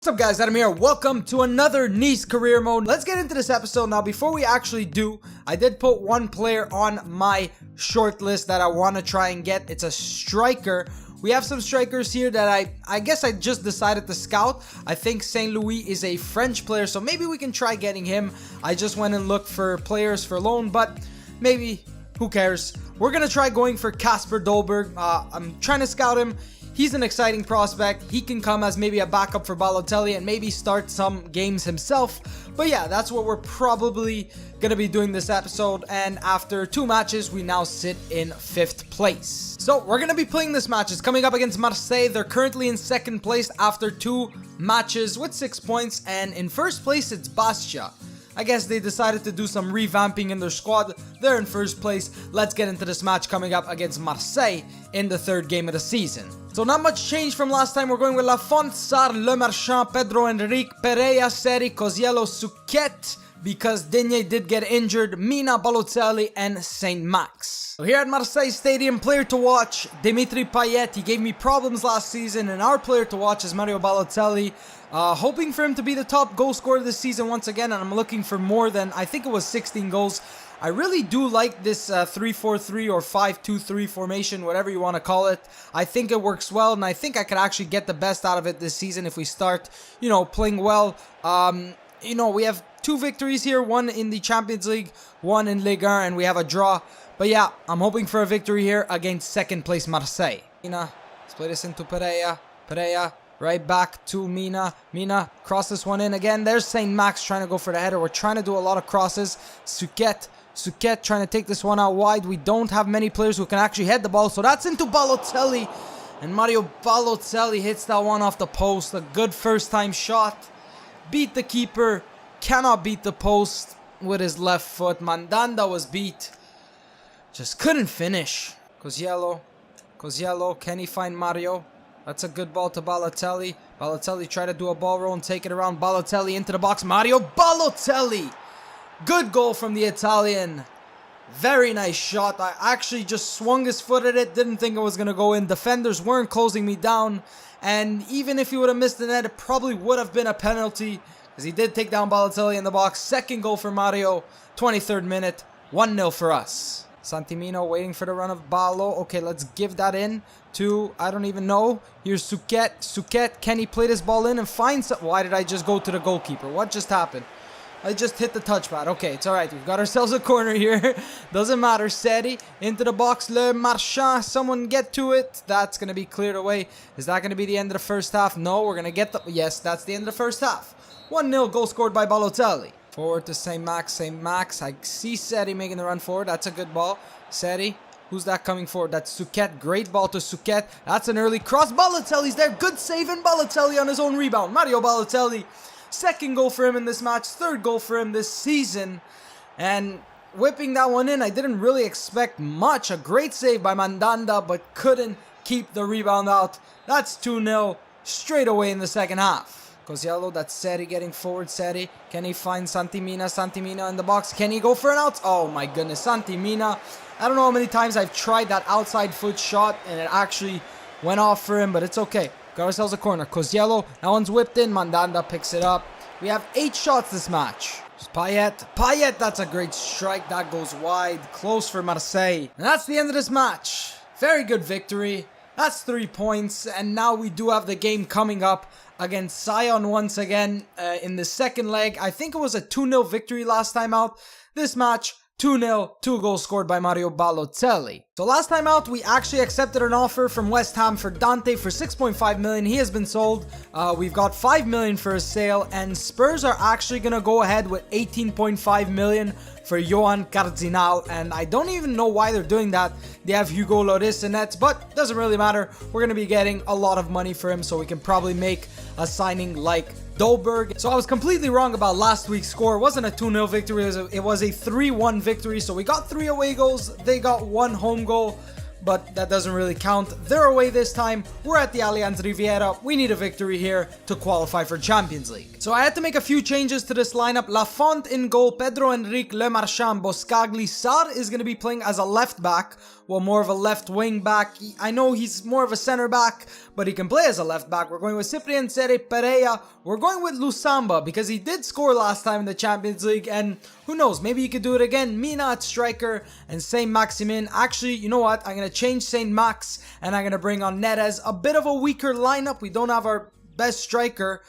What's up guys, Adam here. Welcome to another Nice career mode. Let's get into this episode. Now before we actually do, I did put one player on my short list that I want to try and get. It's a striker. We have some strikers here that I guess I just decided to scout. I think Saint Louis is a French player, so maybe we can try getting him. I just went and looked for players for loan, but maybe, who cares. We're gonna try going for Kasper Dolberg. I'm trying to scout him. He's an exciting prospect. He can come as maybe a backup for Balotelli and maybe start some games himself. But yeah, that's what we're probably going to be doing this episode. And after 2 matches, we now sit in 5th place. So we're going to be playing this match. It's coming up against Marseille. They're currently in 2nd place after 2 matches with 6 points. And in 1st place, it's Bastia. I guess they decided to do some revamping in their squad. They're in 1st place. Let's get into this match coming up against Marseille in the 3rd game of the season. So not much change from last time. We're going with Lafont, Sarr, Le Marchand, Pedro Enrique, Pereira, Seri, Coziello, Souquet, because Digne did get injured, Mina, Balotelli, and Saint Max. So here at Marseille Stadium, player to watch, Dimitri Payet. He gave me problems last season, and our player to watch is Mario Balotelli. Hoping for him to be the top goal scorer this season once again, and I'm looking for more than, I think it was 16 goals. I really do like this 3-4-3 or 5-2-3 formation, whatever you want to call it. I think it works well, and I think I could actually get the best out of it this season if we start, playing well. We have 2 victories here, 1 in the Champions League, 1 in Ligue 1, and we have a draw. But yeah, I'm hoping for a victory here against 2nd place Marseille. Mina, let's play this into Pereira. Pereira, right back to Mina. Mina, cross this one in again. There's Saint Max trying to go for the header. We're trying to do a lot of crosses. Souquet trying to take this one out wide. We don't have many players who can actually head the ball, so that's into Balotelli. And Mario Balotelli hits that one off the post. A good first time shot. Beat the keeper. Cannot beat the post with his left foot. Mandanda was beat. Just couldn't finish. Coziello, can he find Mario? That's a good ball to Balotelli. Balotelli tried to do a ball roll and take it around. Balotelli into the box. Mario Balotelli! Good goal from the Italian. Very nice shot. I actually just swung his foot at it. Didn't think it was going to go in. Defenders weren't closing me down. And even if he would have missed the net, it probably would have been a penalty, because he did take down Balotelli in the box. 2nd goal for Mario. 23rd minute. 1-0 for us. Santimino waiting for the run of Balo. Okay, let's give that in to, I don't even know. Here's Souquet. Can he play this ball in and find some? Why did I just go to the goalkeeper? What just happened? I just hit the touchpad. Okay, it's alright. We've got ourselves a corner here. Doesn't matter. Seri into the box. Le Marchand. Someone get to it. That's going to be cleared away. Is that going to be the end of the first half? No, we're going to get the... Yes, that's the end of the first half. 1-0 goal scored by Balotelli. Forward to Saint Max. I see Seri making the run forward. That's a good ball. Seri. Who's that coming forward? That's Souquet. Great ball to Souquet. That's an early cross. Balotelli's there. Good save, and Balotelli on his own rebound. Mario Balotelli. 2nd goal for him in this match, 3rd goal for him this season, and whipping that one in. I didn't really expect much. A great save by Mandanda, but couldn't keep the rebound out. That's 2-0 straight away in the 2nd half. Coziello, that's Seri getting forward. Seri, can he find Santimina? Santimina in the box. Can he go for an out? Oh my goodness, Santimina. I don't know how many times I've tried that outside foot shot and it actually went off for him, but it's okay. Got ourselves a corner. Coziello, that one's whipped in. Mandanda picks it up. We have 8 shots this match. Payet, that's a great strike. That goes wide. Close for Marseille. And that's the end of this match. Very good victory. That's 3 points. And now we do have the game coming up against Sion once again in the 2nd leg. I think it was a 2-0 victory last time out. This match, 2-0, 2 goals scored by Mario Balotelli. So last time out, we actually accepted an offer from West Ham for Dante for 6.5 million. He has been sold. We've got 5 million for a sale, and Spurs are actually going to go ahead with 18.5 million for Johan Cardinal, and I don't even know why they're doing that. They have Hugo Lloris in nets, but doesn't really matter. We're going to be getting a lot of money for him, so we can probably make a signing like Dolberg. So I was completely wrong about last week's score. It wasn't a 2-0 victory, it was a 3-1 victory. So we got 3 away goals, they got 1 home goal, but that doesn't really count. They're away this time. We're at the Allianz Riviera. We need a victory here to qualify for Champions League. So I had to make a few changes to this lineup. Lafont in goal, Pedro Enrique, Le Marchand, Boscagli. Sarr is going to be playing as a left back, well, more of a left wing back. I know he's more of a center back, but he can play as a left back. We're going with Cyprien Seri Pereira. We're going with Lusamba because he did score last time in the Champions League, and who knows, maybe he could do it again. Mina at striker and Saint Maximin. Actually, you know what? I'm going to change Saint Max and I'm going to bring on Nobz. A bit of a weaker lineup. We don't have our best striker.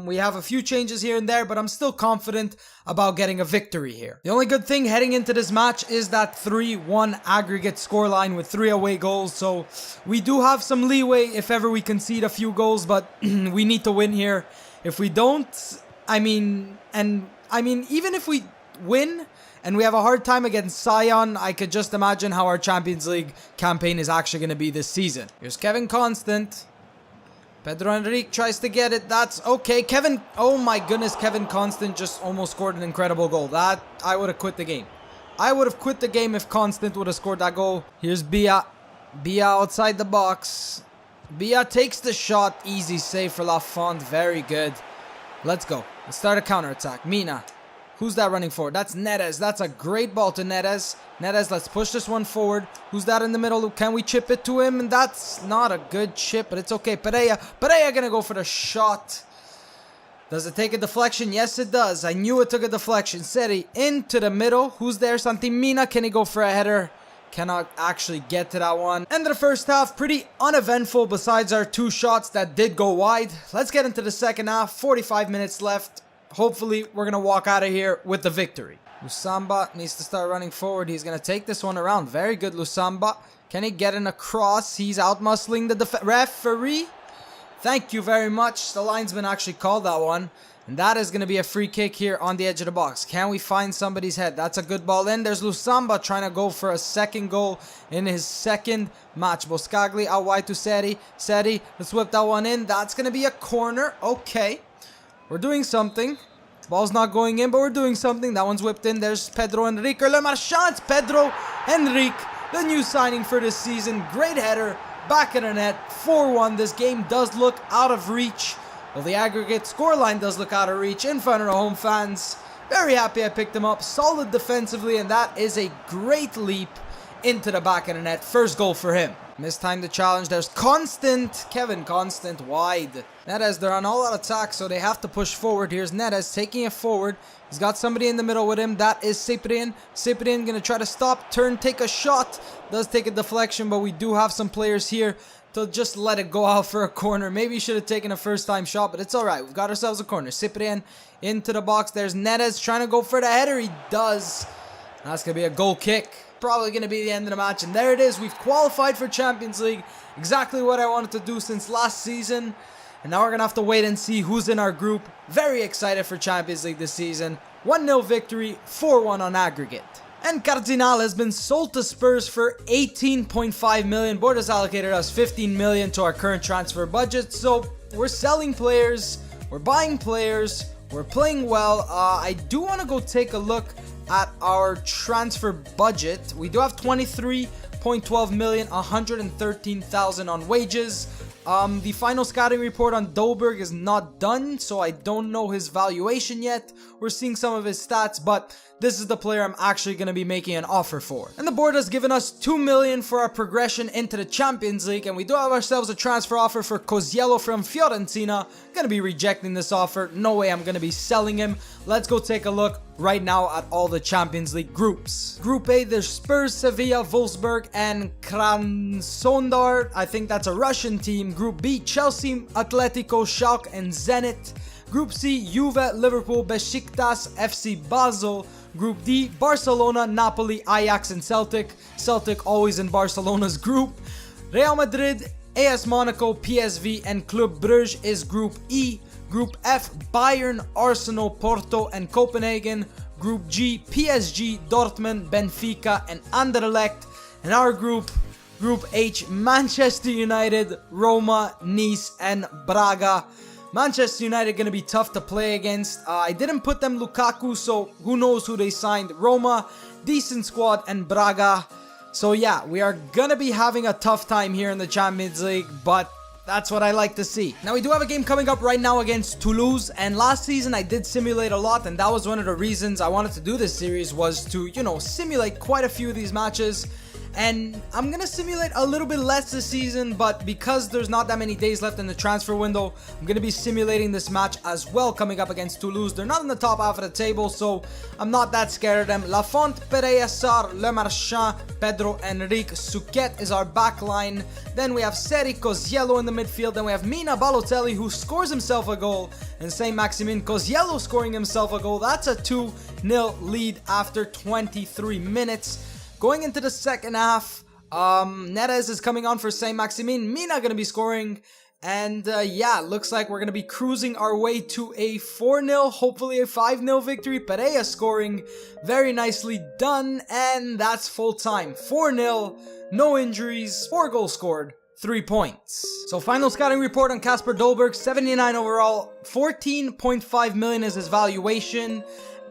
We have a few changes here and there, but I'm still confident about getting a victory here. The only good thing heading into this match is that 3-1 aggregate scoreline with 3 away goals, so we do have some leeway if ever we concede a few goals, but we need to win here. If we don't, even if we win and we have a hard time against Sion, I could just imagine how our Champions League campaign is actually going to be this season. Here's Kevin Constant. Pedro Enrique tries to get it. That's okay. Oh my goodness, Kevin Constant just almost scored an incredible goal. That, I would have quit the game. I would have quit the game if Constant would have scored that goal. Here's Bia. Bia outside the box. Bia takes the shot. Easy save for Lafont. Very good. Let's go. Let's start a counter-attack. Mina. Who's that running for? That's Nobz. That's a great ball to Nobz. Nobz, let's push this one forward. Who's that in the middle? Can we chip it to him? And that's not a good chip, but it's okay. Pereira gonna go for the shot. Does it take a deflection? Yes, it does. I knew it took a deflection. Seri into the middle. Who's there? Santimina. Can he go for a header? Cannot actually get to that one. End of the first half, pretty uneventful besides our 2 shots that did go wide. Let's get into the second half. 45 minutes left. Hopefully, we're going to walk out of here with the victory. Lusamba needs to start running forward. He's going to take this one around. Very good, Lusamba. Can he get in a cross? He's out-muscling the referee. Thank you very much. The linesman actually called that one. And that is going to be a free kick here on the edge of the box. Can we find somebody's head? That's a good ball in. There's Lusamba trying to go for a second goal in his second match. Boscagli out wide to Seri. Seri, let's whip that one in. That's going to be a corner. Okay. We're doing something. Ball's not going in, but we're doing something. That one's whipped in. There's Pedro Enrique. Le Marchand. Pedro Enrique, the new signing for this season. Great header. Back in the net. 4-1. This game does look out of reach. Well, the aggregate scoreline does look out of reach in front of the home fans. Very happy I picked him up. Solid defensively, and that is a great leap into the back of the net. First goal for him. Mistimed the challenge. There's Constant. Kevin Constant wide. Nobz, they're on all-out attack, so they have to push forward. Here's Nobz taking it forward. He's got somebody in the middle with him. That is Cyprien. Cyprien gonna try to stop, turn, take a shot. Does take a deflection, but we do have some players here to just let it go out for a corner. Maybe he should have taken a first-time shot, but it's alright. We've got ourselves a corner. Cyprien into the box. There's Nobz trying to go for the header. He does. That's gonna be a goal kick. Probably going to be the end of the match, and there it is. We've qualified for Champions League. Exactly what I wanted to do since last season, and now we're going to have to wait and see who's in our group. Very excited for Champions League this season. 1-0 victory, 4-1 on aggregate. And Cardinal has been sold to Spurs for 18.5 million. Board has allocated us 15 million to our current transfer budget, so we're selling players, we're buying players, we're playing well. I do want to go take a look at our transfer budget. We do have 23.12 million, 113,000 on wages. The final scouting report on Dolberg is not done, so I don't know his valuation yet. We're seeing some of his stats, but this is the player I'm actually going to be making an offer for. And the board has given us 2 million for our progression into the Champions League, and we do have ourselves a transfer offer for Coziello from Fiorentina. Gonna be rejecting this offer. No way I'm gonna be selling him. Let's go take a look right now at all the Champions League groups. Group A, there's Spurs, Sevilla, Wolfsburg, and Krasnodar. I think that's a Russian team. Group B, Chelsea, Atletico, Schalke, and Zenit. Group C, Juve, Liverpool, Besiktas, FC Basel. Group D, Barcelona, Napoli, Ajax, and Celtic. Celtic always in Barcelona's group. Real Madrid, AS Monaco, PSV, and Club Brugge is Group E. Group F, Bayern, Arsenal, Porto, and Copenhagen. Group G, PSG, Dortmund, Benfica, and Anderlecht. And our group, Group H, Manchester United, Roma, Nice, and Braga. Manchester United going to be tough to play against. I didn't put them Lukaku, so who knows who they signed. Roma, decent squad, and Braga. So yeah, we are going to be having a tough time here in the Champions League, but that's what I like to see. Now, we do have a game coming up right now against Toulouse, and last season I did simulate a lot, and that was one of the reasons I wanted to do this series, was to, you know, simulate quite a few of these matches. And I'm gonna simulate a little bit less this season, but because there's not that many days left in the transfer window, I'm gonna be simulating this match as well coming up against Toulouse. They're not in the top half of the table, so I'm not that scared of them. Lafont, Pereira, Sarr, Le Marchand, Pedro, Enrique, Suquet is our back line. Then we have Seri, Koziello in the midfield. Then we have Mina, Balotelli, who scores himself a goal, and Saint-Maximin, Koziello scoring himself a goal. That's a 2-0 lead after 23 minutes. Going into the second half, Neres is coming on for Saint-Maximin. Mina gonna be scoring. And yeah, looks like we're gonna be cruising our way to a 4-0, hopefully a 5-0 victory. Pereira scoring, very nicely done, and that's full time. 4-0, no injuries, 4 goals scored, 3 points. So final scouting report on Kasper Dolberg, 79 overall, 14.5 million is his valuation.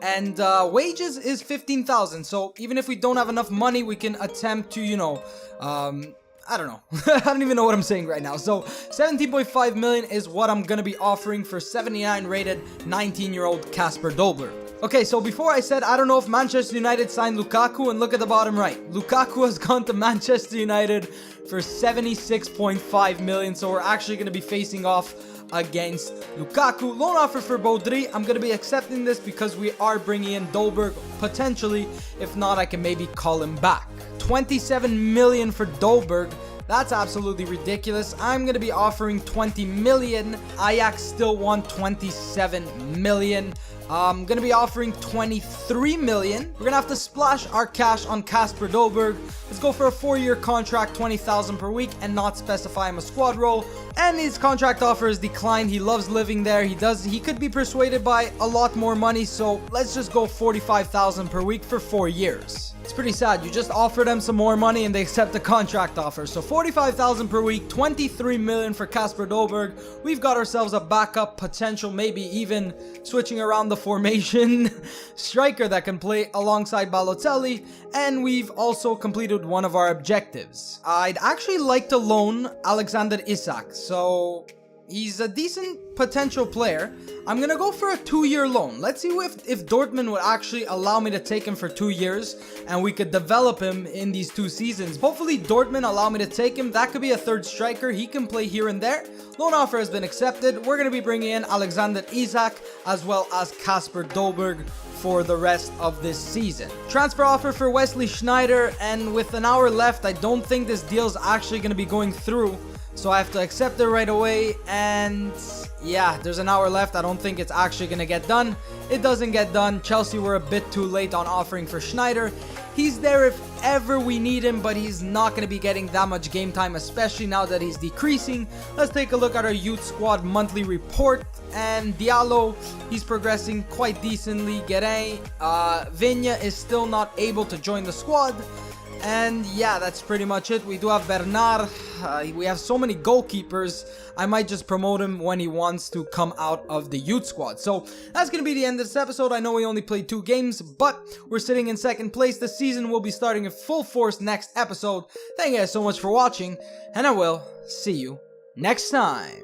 And wages is 15,000. So even if we don't have enough money, we can attempt to, you know, I don't know. I don't even know what I'm saying right now. So 17.5 million is what I'm gonna be offering for 79 rated 19-year-old Kasper Dolberg. Okay, so before I said I don't know if Manchester United signed Lukaku, and look at the bottom right. Lukaku has gone to Manchester United for 76.5 million. So we're actually gonna be facing off against Lukaku. Loan offer for Baudry. I'm going to be accepting this because we are bringing in Dolberg potentially. If not, I can maybe call him back. 27 million for Dolberg. That's absolutely ridiculous. I'm going to be offering 20 million. Ajax still want 27 million. I'm going to be offering 23 million. We're going to have to splash our cash on Kasper Dolberg. Let's go for a 4-year contract, 20,000 per week, and not specify him a squad role. And his contract offer is declined. He loves living there. He could be persuaded by a lot more money. So let's just go 45,000 per week for 4 years. It's pretty sad. You just offer them some more money and they accept the contract offer. So 45,000 per week, 23 million for Kasper Dolberg. We've got ourselves a backup potential, maybe even switching around the formation striker that can play alongside Balotelli. And we've also completed one of our objectives. I'd actually like to loan Alexander Isak. So he's a decent potential player. I'm gonna go for a 2-year loan. Let's see if Dortmund would actually allow me to take him for 2 years and we could develop him in these 2 seasons. Hopefully Dortmund allow me to take him. That could be a 3rd striker. He can play here and there. Loan offer has been accepted. We're gonna be bringing in Alexander Isak as well as Kasper Dolberg for the rest of this season. Transfer offer for Wesley Schneider, and with an hour left, I don't think this deal is actually gonna be going through. So I have to accept it right away, and yeah, there's an hour left. I don't think it's actually going to get done. It doesn't get done. Chelsea were a bit too late on offering for Schneider. He's there if ever we need him, but he's not going to be getting that much game time, especially now that he's decreasing. Let's take a look at our youth squad monthly report. And Diallo, he's progressing quite decently. Guerin, Vigna is still not able to join the squad. And yeah, that's pretty much it. We do have Bernard. We have so many goalkeepers. I might just promote him when he wants to come out of the youth squad. So that's going to be the end of this episode. I know we only played 2 games, but we're sitting in 2nd place. The season will be starting in full force next episode. Thank you guys so much for watching, and I will see you next time.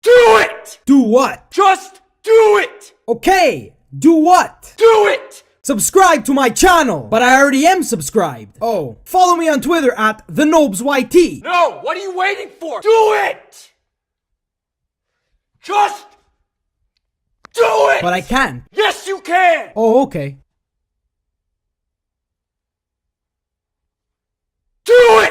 Do it! Do what? Just do it! Okay, do what? Do it! Subscribe to my channel, but I already am subscribed. Oh, follow me on Twitter at the NobzYT. No, what are you waiting for? Do it! Just do it! But I can't. Yes, you can! Oh, okay. Do it!